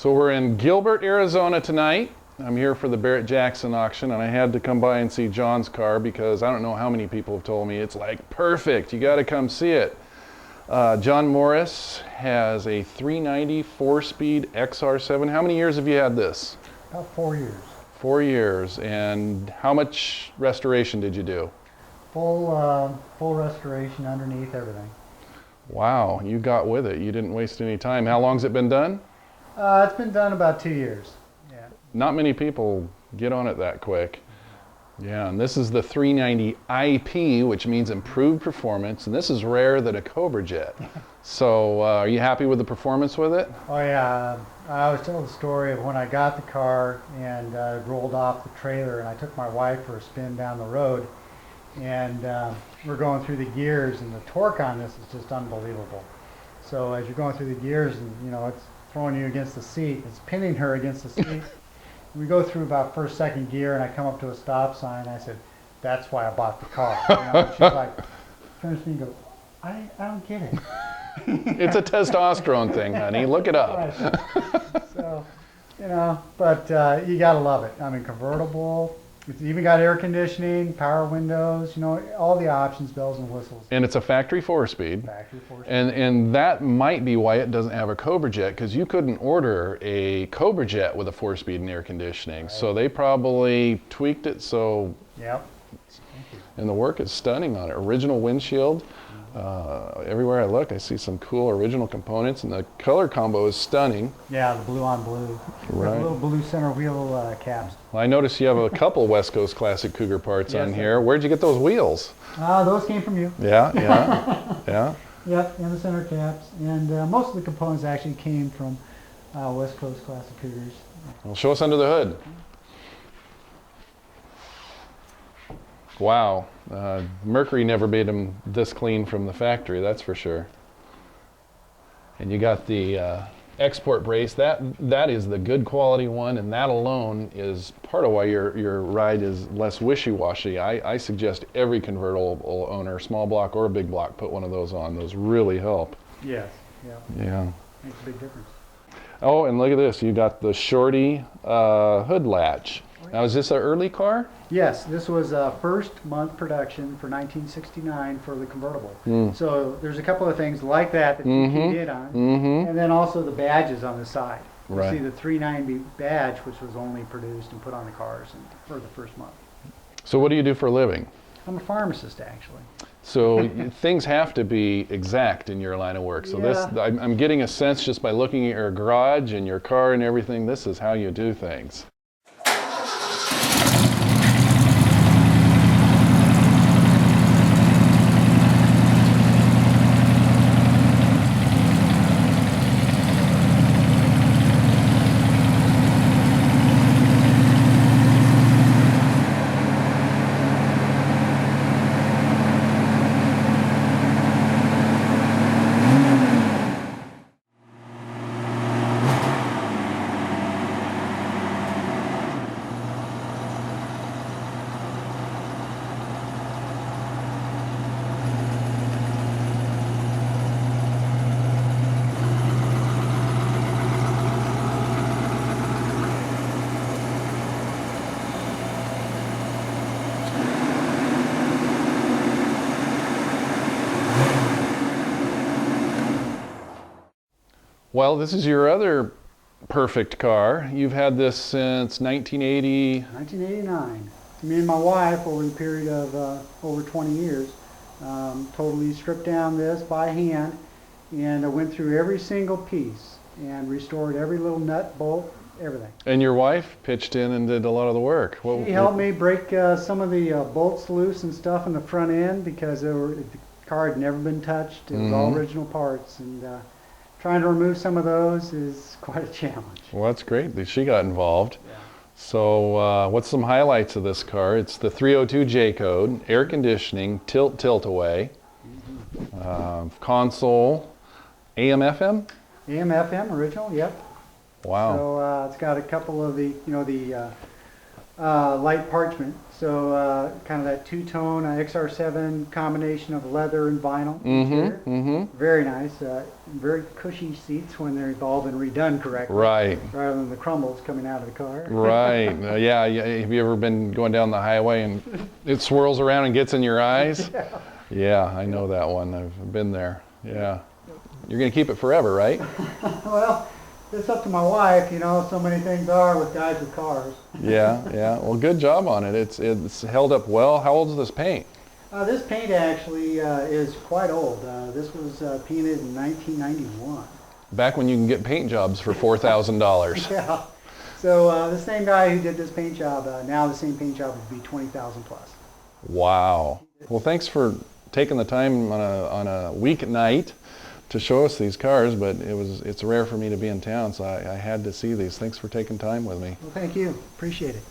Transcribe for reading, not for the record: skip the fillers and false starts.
So we're in Gilbert, Arizona tonight. I'm here for the Barrett-Jackson auction, and I had to come by and see Jon's car because I don't know how many people have told me it's like perfect. You got to come see it. Jon Morris has a 390 4-speed XR7. How many years have you had this? About 4 years. 4 years. And how much restoration did you do? Full restoration underneath everything. Wow, you got with it. You didn't waste any time. How long's it been done? It's been done about 2 years. Yeah. Not many people get on it that quick. Yeah, and this is the 390 IP, which means improved performance, and this is rarer than a Cobra jet. So are you happy with the performance with it? Oh yeah, I always tell the story of when I got the car and rolled off the trailer, and I took my wife for a spin down the road, and we're going through the gears, and the torque on this is just unbelievable. So as you're going through the gears, and you know, it's throwing you against the seat, it's pinning her against the seat. We go through about first, second gear, and I come up to a stop sign. I said, "That's why I bought the car." You know, and she's like, turns to me and goes, I don't get it. It's a testosterone thing, honey. Look it up. Right. So, you know, but you gotta love it. I mean, convertible. It's even got air conditioning, power windows. You know, all the options, bells and whistles. And it's a factory 4-speed. Factory 4-speed. And that might be why it doesn't have a Cobra jet, because you couldn't order a Cobra jet with a 4-speed and air conditioning. Right. So they probably tweaked it so. Yep. And the work is stunning on it. Original windshield. Everywhere I look, I see some cool original components, and the color combo is stunning. Yeah, the blue on blue. Right. The little blue center wheel caps. Well, I noticed you have a couple West Coast Classic Cougar parts on here. Where'd you get those wheels? Those came from you. Yeah, yeah, yeah. Yep, and the center caps. And most of the components actually came from West Coast Classic Cougars. Well, show us under the hood. Wow, Mercury never made them this clean from the factory, that's for sure. And you got the export brace. That is the good quality one, and that alone is part of why your ride is less wishy-washy. I suggest every convertible owner, small block or big block, put one of those on. Those really help. Yes, yeah. Yeah. Makes a big difference. Oh, and look at this. You got the shorty hood latch. Now, is this an early car? Yes, this was first month production for 1969 for the convertible. So there's a couple of things like that you keyed in on, and then also the badges on the side. Right. You see the 390 badge, which was only produced and put on the cars for the first month. So what do you do for a living? I'm a pharmacist, actually. So things have to be exact in your line of work. So this, I'm getting a sense just by looking at your garage and your car and everything, this is how you do things. Well, this is your other perfect car. You've had this since 1980. 1989. Me and my wife, over the period of over 20 years, totally stripped down this by hand, and I went through every single piece and restored every little nut, bolt, everything. And your wife pitched in and did a lot of the work. She helped me break some of the bolts loose and stuff in the front end because the car had never been touched. It was all original parts, and trying to remove some of those is quite a challenge. Well, that's great that she got involved. Yeah. So what's some highlights of this car? It's the 302 J code, air conditioning, tilt-away, console, AM FM? AM FM original, yep. Wow. So it's got a couple of the, light parchment. So kind of that two-tone XR7 combination of leather and vinyl interior. Very nice. Very cushy seats when they've all been redone correctly. Right. Rather than the crumbles coming out of the car. Right. Yeah. Have you ever been going down the highway and it swirls around and gets in your eyes? Yeah. Yeah, I know that one. I've been there. Yeah. You're going to keep it forever, right? Well, it's up to my wife. You know, so many things are with guys with cars. Yeah. Well, good job on it. It's held up well. How old is this paint? This paint actually is quite old. This was painted in 1991. Back when you can get paint jobs for $4,000. Yeah. So the same guy who did this paint job, now the same paint job would be 20,000 plus. Wow. Well, thanks for taking the time on a weeknight to show us these cars, but it's rare for me to be in town, so I had to see these. Thanks for taking time with me. Well, thank you. Appreciate it.